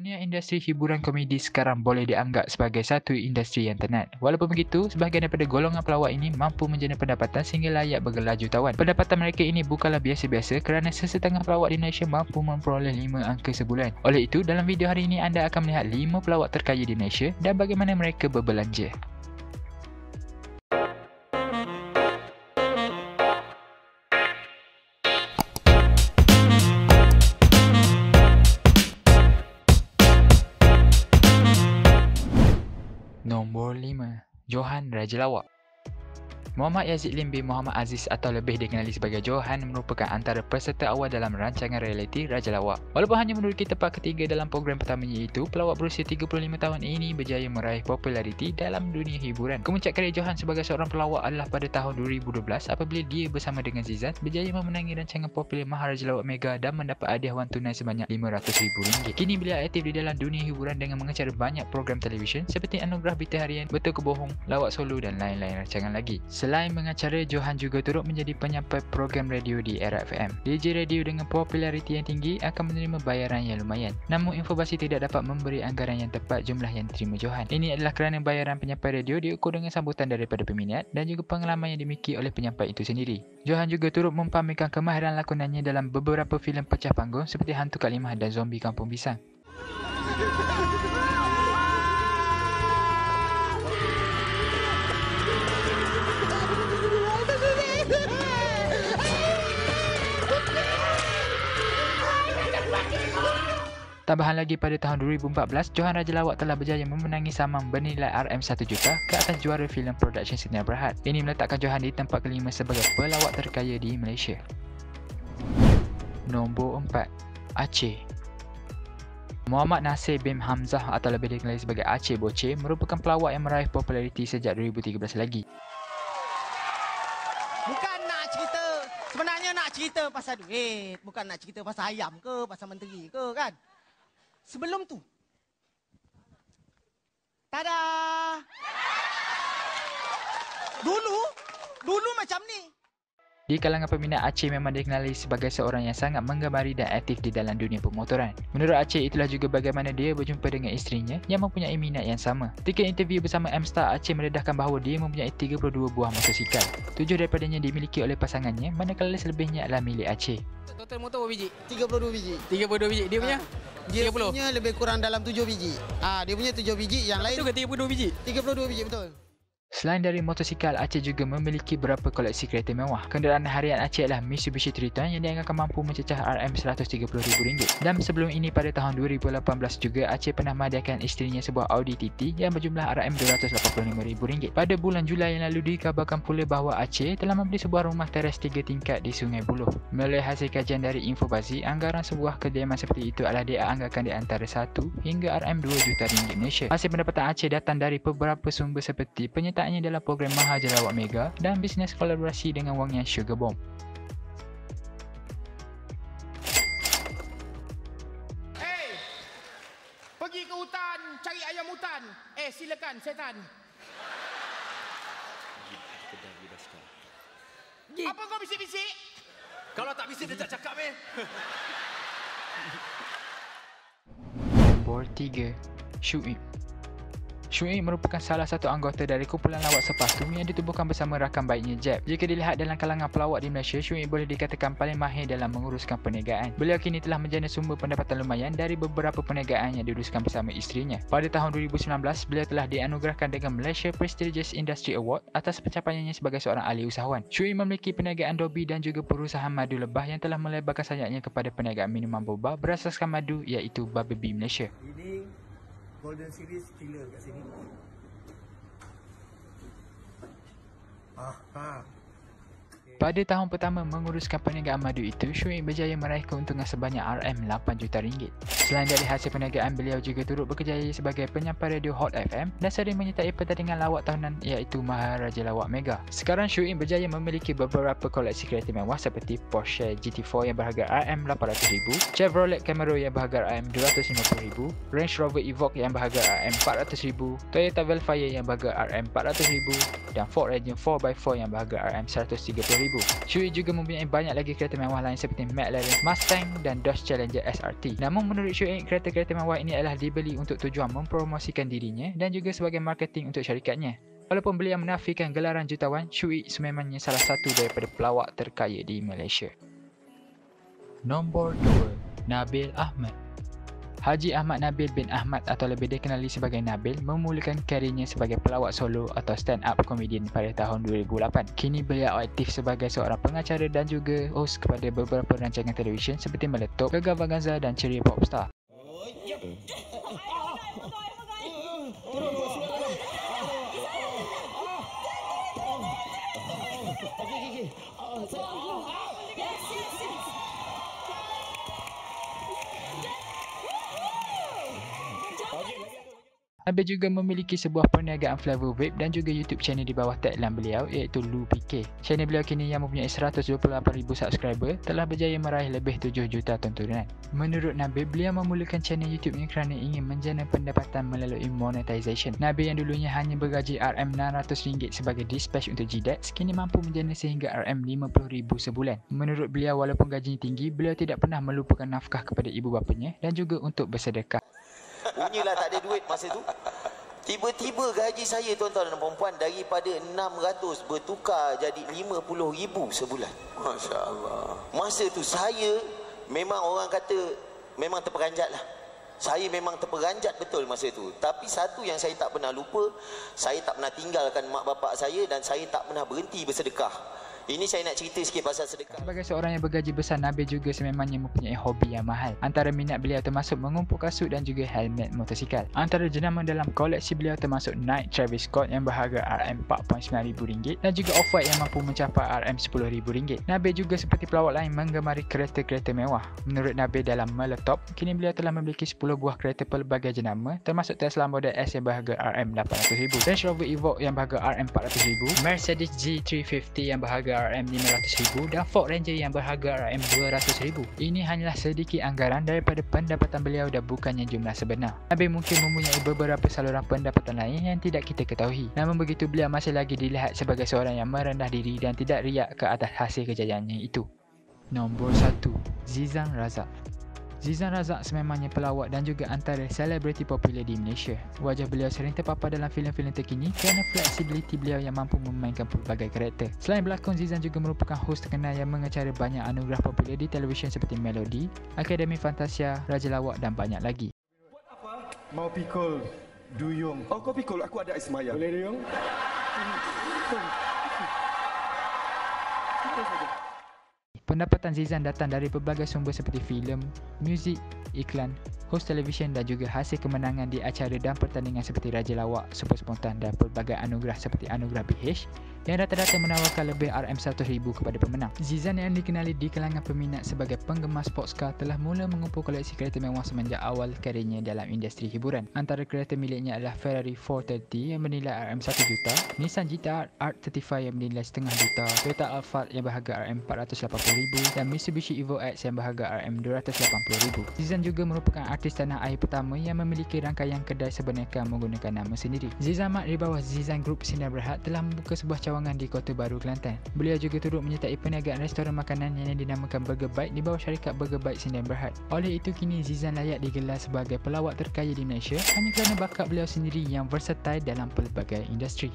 Dunia industri hiburan komedi sekarang boleh dianggap sebagai satu industri yang tenat. Walaupun begitu, sebahagian daripada golongan pelawak ini mampu menjana pendapatan sehingga layak bergelar jutawan. Pendapatan mereka ini bukanlah biasa-biasa kerana sesetengah pelawak di Malaysia mampu memperoleh 5 angka sebulan. Oleh itu, dalam video hari ini anda akan melihat 5 pelawak terkaya di Malaysia dan bagaimana mereka berbelanja. Nombor 5. Johan Raja Lawak. Muhammad Yazid Lim bin Muhammad Aziz atau lebih dikenali sebagai Johan merupakan antara peserta awal dalam rancangan realiti Raja Lawak. Walaupun hanya menduduki tempat ketiga dalam program pertamanya itu, pelawak berusia 35 tahun ini berjaya meraih populariti dalam dunia hiburan. Kemuncak karya Johan sebagai seorang pelawak adalah pada tahun 2012 apabila dia bersama dengan Zizan berjaya memenangi rancangan popular Maharaja Lawak Mega dan mendapat hadiah wang tunai sebanyak RM500,000. Kini beliau aktif di dalam dunia hiburan dengan mengecara banyak program televisyen seperti Anugerah Berita Harian, Betul ke Bohong, Lawak Solo dan lain-lain rancangan lagi. Selain mengacara, Johan juga turut menjadi penyampai program radio di Era FM. DJ radio dengan populariti yang tinggi akan menerima bayaran yang lumayan. Namun informasi tidak dapat memberi anggaran yang tepat jumlah yang diterima Johan. Ini adalah kerana bayaran penyampai radio diukur dengan sambutan daripada peminat dan juga pengalaman yang dimiliki oleh penyampai itu sendiri. Johan juga turut mempamerkan kemahiran lakonannya dalam beberapa filem pecah panggung seperti Hantu Kak Limah dan Zombie Kampung Pisang. Tambahan lagi, pada tahun 2014, Johan Raja Lawak telah berjaya memenangi samang bernilai RM1 juta ke atas juara filem production Sdn Bhd. Ini meletakkan Johan di tempat kelima sebagai pelawak terkaya di Malaysia. Nombor 4. Aceh. Muhammad Nasir bin Hamzah atau lebih dikenali sebagai Aceh Boceh merupakan pelawak yang meraih populariti sejak 2013 lagi. Bukan nak cerita, sebenarnya nak cerita pasal duit, bukan nak cerita pasal ayam ke, pasal menteri ke kan. Sebelum tu, tada! Dulu macam ni. Di kalangan peminat, Aceh memang dikenali sebagai seorang yang sangat menggemari dan aktif di dalam dunia pemotoran. Menurut Aceh, itulah juga bagaimana dia berjumpa dengan isterinya yang mempunyai minat yang sama. Ketika interview bersama M-Star, Aceh mendedahkan bahawa dia mempunyai 32 buah motosikal. 7 daripadanya dimiliki oleh pasangannya, manakala selebihnya adalah milik Aceh. Total motor berapa biji? 32 biji. 32 biji. Dia punya? Dia 30. punya lebih kurang dalam 7 biji. Dia punya 7 biji, yang lain Betul ke 32 biji? 32 biji, betul. Selain dari motosikal, Aceh juga memiliki beberapa koleksi kereta mewah. Kenderaan harian Aceh adalah Mitsubishi Triton yang dianggapkan mampu mencecah RM130,000. Dan sebelum ini pada tahun 2018 juga, Aceh pernah menghadiahkan isterinya sebuah Audi TT yang berjumlah RM285,000. Pada bulan Julai yang lalu dikabarkan pula bahawa Aceh telah membeli sebuah rumah teras 3 tingkat di Sungai Buloh. Melalui hasil kajian dari Infobazi, anggaran sebuah kediaman seperti itu adalah dianggarkan di antara 1 hingga RM2 juta ringgit Malaysia. Hasil pendapatan Aceh datang dari beberapa sumber seperti penyertaan dalam program Maharaja Lawak Mega dan bisnes kolaborasi dengan wangian Sugar Bomb. Hey, pergi ke hutan cari ayam hutan. Silakan setan. Apa kau bisik-bisik? Kalau tak bisik dia tak cakap Nombor 3. Syuib. Syuib merupakan salah satu anggota dari kumpulan lawak sepatu yang ditubuhkan bersama rakan baiknya Jeb. Jika dilihat dalam kalangan pelawak di Malaysia, Syuib boleh dikatakan paling mahir dalam menguruskan perniagaan. Beliau kini telah menjana sumber pendapatan lumayan dari beberapa perniagaan yang diuruskan bersama isterinya. Pada tahun 2019, beliau telah dianugerahkan dengan Malaysia Prestigious Industry Award atas pencapaiannya sebagai seorang ahli usahawan. Syuib memiliki perniagaan Dobi dan juga perusahaan madu lebah yang telah melebarkan sayapnya kepada perniagaan minuman boba berasaskan madu iaitu Bubble Bee Malaysia. Ini Golden Series killer kat sini. Pada tahun pertama menguruskan perniagaan madu itu, Syuib berjaya meraih keuntungan sebanyak RM8 juta ringgit. Selain dari hasil perniagaan, beliau juga turut berkejaya sebagai penyampai radio Hot FM dan sering menyertai pertandingan lawak tahunan iaitu Maharaja Lawak Mega. Sekarang Syuib berjaya memiliki beberapa koleksi kereta mewah seperti Porsche GT4 yang berharga RM800,000, Chevrolet Camaro yang berharga RM250,000, Range Rover Evoque yang berharga RM400,000, Toyota Velfire yang berharga RM400,000, dan Ford Ranger 4x4 yang berharga RM130,000. Shui juga mempunyai banyak lagi kereta mewah lain seperti McLaren Mustang dan Dodge Challenger SRT. Namun menurut Shui, kereta-kereta mewah ini adalah dibeli untuk tujuan mempromosikan dirinya dan juga sebagai marketing untuk syarikatnya. Walaupun beliau menafikan gelaran jutawan, Shui sememangnya salah satu daripada pelawak terkaya di Malaysia. Nombor 2, Nabil Ahmad. Haji Ahmad Nabil bin Ahmad atau lebih dikenali sebagai Nabil memulakan karirnya sebagai pelawak solo atau stand-up comedian pada tahun 2008. Kini beliau aktif sebagai seorang pengacara dan juga host kepada beberapa rancangan televisyen seperti Meletup, Gegar Vaganza dan Ceria Popstar. Nabil juga memiliki sebuah perniagaan Flavor Vape dan juga YouTube channel di bawah tagline beliau iaitu Lu PK. Channel beliau kini yang mempunyai 128,000 subscriber telah berjaya meraih lebih 7 juta tontonan. Menurut Nabil, beliau memulakan channel YouTube-nya kerana ingin menjana pendapatan melalui monetization. Nabil yang dulunya hanya bergaji RM600 sebagai dispatch untuk GDEX kini mampu menjana sehingga RM50,000 sebulan. Menurut beliau, walaupun gajinya tinggi, beliau tidak pernah melupakan nafkah kepada ibu bapanya dan juga untuk bersedekah. Punyalah tak ada duit masa tu. Tiba-tiba gaji saya tuan-tuan dan puan-puan daripada 600 bertukar jadi 50,000 sebulan. Masya Allah. Masa tu saya memang orang kata memang terperanjat lah. Saya memang terperanjat betul masa tu. Tapi satu yang saya tak pernah lupa, saya tak pernah tinggalkan mak bapak saya dan saya tak pernah berhenti bersedekah. Ini saya nak cerita sikit pasal sedekah. Sebagai seorang yang bergaji besar, Nabil juga sememangnya mempunyai hobi yang mahal. Antara minat beliau termasuk mengumpul kasut dan juga helmet motosikal. Antara jenama dalam koleksi beliau termasuk Nike Travis Scott yang berharga RM4,900 dan juga Off-White yang mampu mencapai RM10,000. Nabil juga seperti pelawak lain menggemari kereta-kereta mewah. Menurut Nabil dalam Meletup, kini beliau telah memiliki 10 buah kereta pelbagai jenama termasuk Tesla Model S yang berharga RM800,000, Range Rover Evoque yang berharga RM400,000, Mercedes G350 yang berharga RM500,000 dan Ford Ranger yang berharga RM200,000. Ini hanyalah sedikit anggaran daripada pendapatan beliau dan bukannya jumlah sebenar. Nabil mungkin mempunyai beberapa saluran pendapatan lain yang tidak kita ketahui. Namun begitu, beliau masih lagi dilihat sebagai seorang yang merendah diri dan tidak riak ke atas hasil kejayaannya itu. Nombor 1, Zizan Razak. Zizan Razak sememangnya pelawak dan juga antara selebriti popular di Malaysia. Wajah beliau sering terpapar dalam filem-filem terkini kerana fleksibiliti beliau yang mampu memainkan pelbagai karakter. Selain berlakon, Zizan juga merupakan hos terkenal yang mengacara banyak anugerah popular di televisyen seperti Melody, Akademi Fantasia, Raja Lawak dan banyak lagi. Buat apa? Mau pikul duyung. Oh, kau pikul, aku ada ais maya. Boleh duyung? Pendapatan Zizan datang dari pelbagai sumber seperti filem, muzik, iklan, host televisyen dan juga hasil kemenangan di acara dan pertandingan seperti Raja Lawak, Super Spontan dan pelbagai anugerah seperti anugerah BH yang rata-rata menawarkan lebih RM100,000 kepada pemenang. Zizan yang dikenali di kalangan peminat sebagai penggemar sports car telah mula mengumpul koleksi kereta mewah semenjak awal karirnya dalam industri hiburan. Antara kereta miliknya adalah Ferrari 430 yang bernilai RM1 juta, Nissan GT-R R35 yang bernilai setengah juta, Toyota Alphard yang berharga RM480,000 dan Mitsubishi Evo X yang berharga RM280,000. Zizan juga merupakan artis tanah air pertama yang memiliki rangkaian kedai sebenarnya menggunakan nama sendiri. Zizan Mat di bawah Zizan Group Sdn Bhd telah membuka sebuah cawangan di Kota Baru, Kelantan. Beliau juga turut menyertai perniagaan restoran makanan yang dinamakan Burger Bite di bawah syarikat Burger Bite Sdn Bhd. Oleh itu, kini Zizan layak digelar sebagai pelawak terkaya di Malaysia hanya kerana bakat beliau sendiri yang versatile dalam pelbagai industri.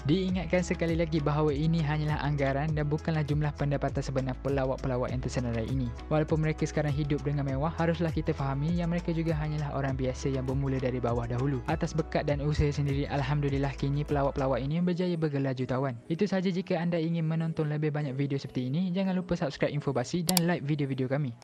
Diingatkan sekali lagi bahawa ini hanyalah anggaran dan bukanlah jumlah pendapatan sebenar pelawak-pelawak yang tersenarai ini. Walaupun mereka sekarang hidup dengan mewah, haruslah kita fahami yang mereka juga hanyalah orang biasa yang bermula dari bawah dahulu. Atas berkat dan usaha sendiri, Alhamdulillah kini pelawak-pelawak ini berjaya bergelar jutawan. Itu sahaja. Jika anda ingin menonton lebih banyak video seperti ini, jangan lupa subscribe Infobasi dan like video-video kami.